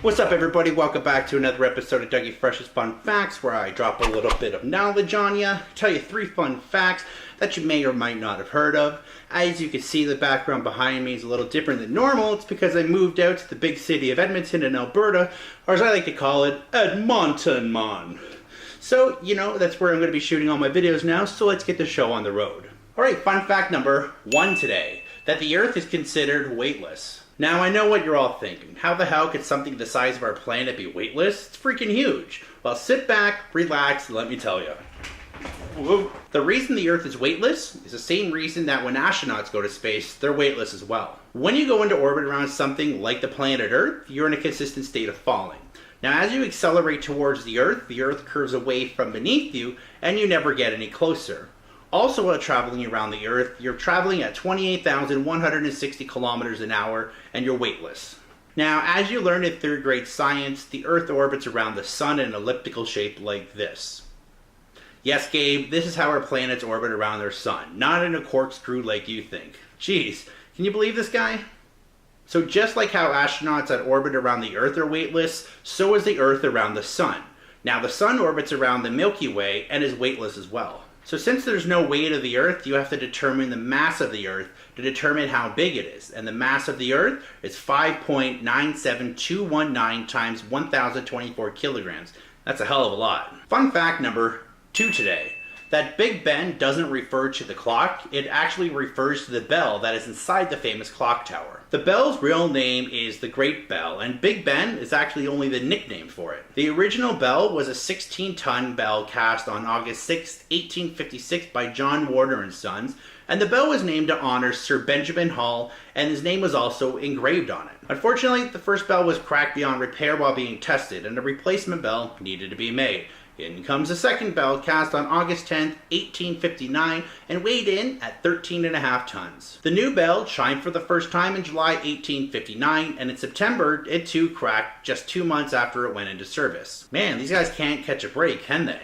What's up, everybody? Welcome back to another episode of Dougie Fresh's Fun Facts, where I drop a little bit of knowledge on you, tell you 3 fun facts that you may or might not have heard of. As you can see, the background behind me is a little different than normal. It's because I moved out to the big city of Edmonton in Alberta, or as I like to call it, Edmonton, man. So, that's where I'm going to be shooting all my videos now, so let's get the show on the road. Alright, fun fact number 1 today, that the Earth is considered weightless. Now, I know what you're all thinking. How the hell could something the size of our planet be weightless? It's freaking huge. Well, sit back, relax, and let me tell you. Whoa. The reason the Earth is weightless is the same reason that when astronauts go to space, they're weightless as well. When you go into orbit around something like the planet Earth, you're in a consistent state of falling. Now, as you accelerate towards the Earth curves away from beneath you, and you never get any closer. Also, while traveling around the Earth, you're traveling at 28,160 kilometers an hour, and you're weightless. Now, as you learned in 3rd grade science, the Earth orbits around the Sun in an elliptical shape like this. Yes, Gabe, this is how our planets orbit around their Sun, not in a corkscrew like you think. Jeez, can you believe this guy? So just like how astronauts that orbit around the Earth are weightless, so is the Earth around the Sun. Now, the Sun orbits around the Milky Way and is weightless as well. So since there's no weight of the Earth, you have to determine the mass of the Earth to determine how big it is. And the mass of the Earth is 5.97219 times 1,024 kilograms. That's a hell of a lot. Fun fact number 2 today. That Big Ben doesn't refer to the clock, it actually refers to the bell that is inside the famous clock tower. The bell's real name is the Great Bell, and Big Ben is actually only the nickname for it. The original bell was a 16-ton bell cast on August 6, 1856 by John Warner and Sons, and the bell was named to honor Sir Benjamin Hall, and his name was also engraved on it. Unfortunately, the first bell was cracked beyond repair while being tested, and a replacement bell needed to be made. In comes the second bell, cast on August 10, 1859, and weighed in at 13.5 tons. The new bell chimed for the first time in July 1859, and in September, it too cracked just 2 months after it went into service. Man, these guys can't catch a break, can they?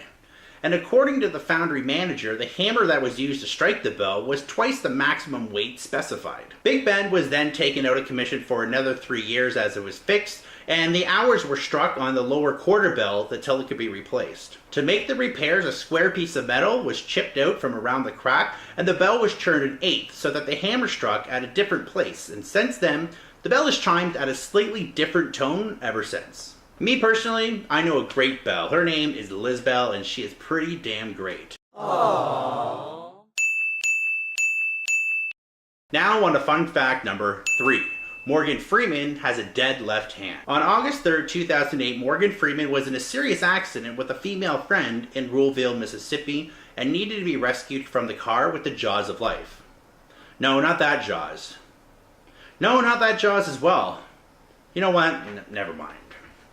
And according to the foundry manager, the hammer that was used to strike the bell was twice the maximum weight specified. Big Ben was then taken out of commission for another 3 years as it was fixed, and the hours were struck on the lower quarter bell until it could be replaced. To make the repairs, a square piece of metal was chipped out from around the crack, and the bell was turned an eighth so that the hammer struck at a different place, and since then, the bell has chimed at a slightly different tone ever since. Me personally, I know a great bell. Her name is Liz Bell, and she is pretty damn great. Aww. Now on to fun fact number 3. Morgan Freeman has a dead left hand. On August 3rd, 2008, Morgan Freeman was in a serious accident with a female friend in Ruleville, Mississippi, and needed to be rescued from the car with the jaws of life. No, not that Jaws. No, not that Jaws as well. You know what? Never mind.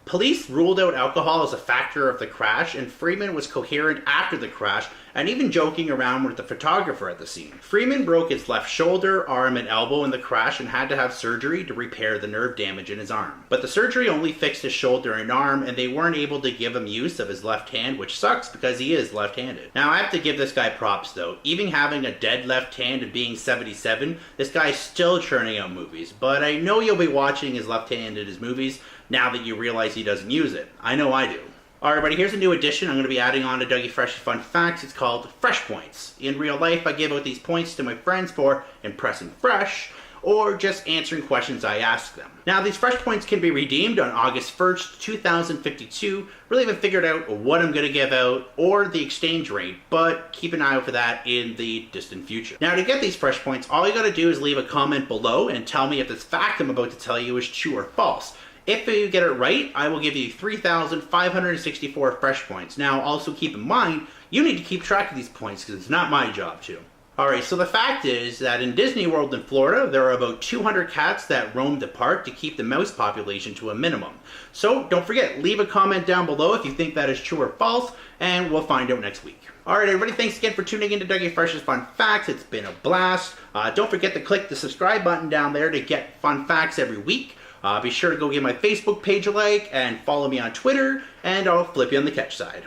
Police ruled out alcohol as a factor of the crash, and Freeman was coherent after the crash and even joking around with the photographer at the scene. Freeman broke his left shoulder, arm, and elbow in the crash and had to have surgery to repair the nerve damage in his arm. But the surgery only fixed his shoulder and arm, and they weren't able to give him use of his left hand, which sucks because he is left-handed. Now, I have to give this guy props though. Even having a dead left hand and being 77, this guy's still churning out movies. But I know you'll be watching his left hand in his movies now that you realize he doesn't use it. I know I do. Alright, everybody, here's a new addition I'm going to be adding on to Dougie Fresh's Fun Facts. It's called Fresh Points. In real life, I give out these points to my friends for impressing fresh, or just answering questions I ask them. Now, these fresh points can be redeemed on August 1st, 2052. Really haven't figured out what I'm going to give out or the exchange rate, but keep an eye out for that in the distant future. Now, to get these fresh points, all you got to do is leave a comment below and tell me if this fact I'm about to tell you is true or false. If you get it right, I will give you 3,564 fresh points. Now, also keep in mind, you need to keep track of these points because it's not my job to. Alright, so the fact is that in Disney World in Florida, there are about 200 cats that roam the park to keep the mouse population to a minimum. So, don't forget, leave a comment down below if you think that is true or false, and we'll find out next week. Alright, everybody, thanks again for tuning in to Dougie Fresh's Fun Facts. It's been a blast. Don't forget to click the subscribe button down there to get fun facts every week. Be sure to go give my Facebook page a like and follow me on Twitter, and I'll flip you on the catch side.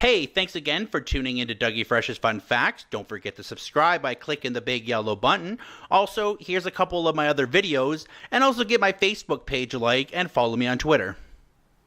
Hey, thanks again for tuning into Dougie Fresh's Fun Facts. Don't forget to subscribe by clicking the big yellow button. Also, here's a couple of my other videos, and also give my Facebook page a like and follow me on Twitter.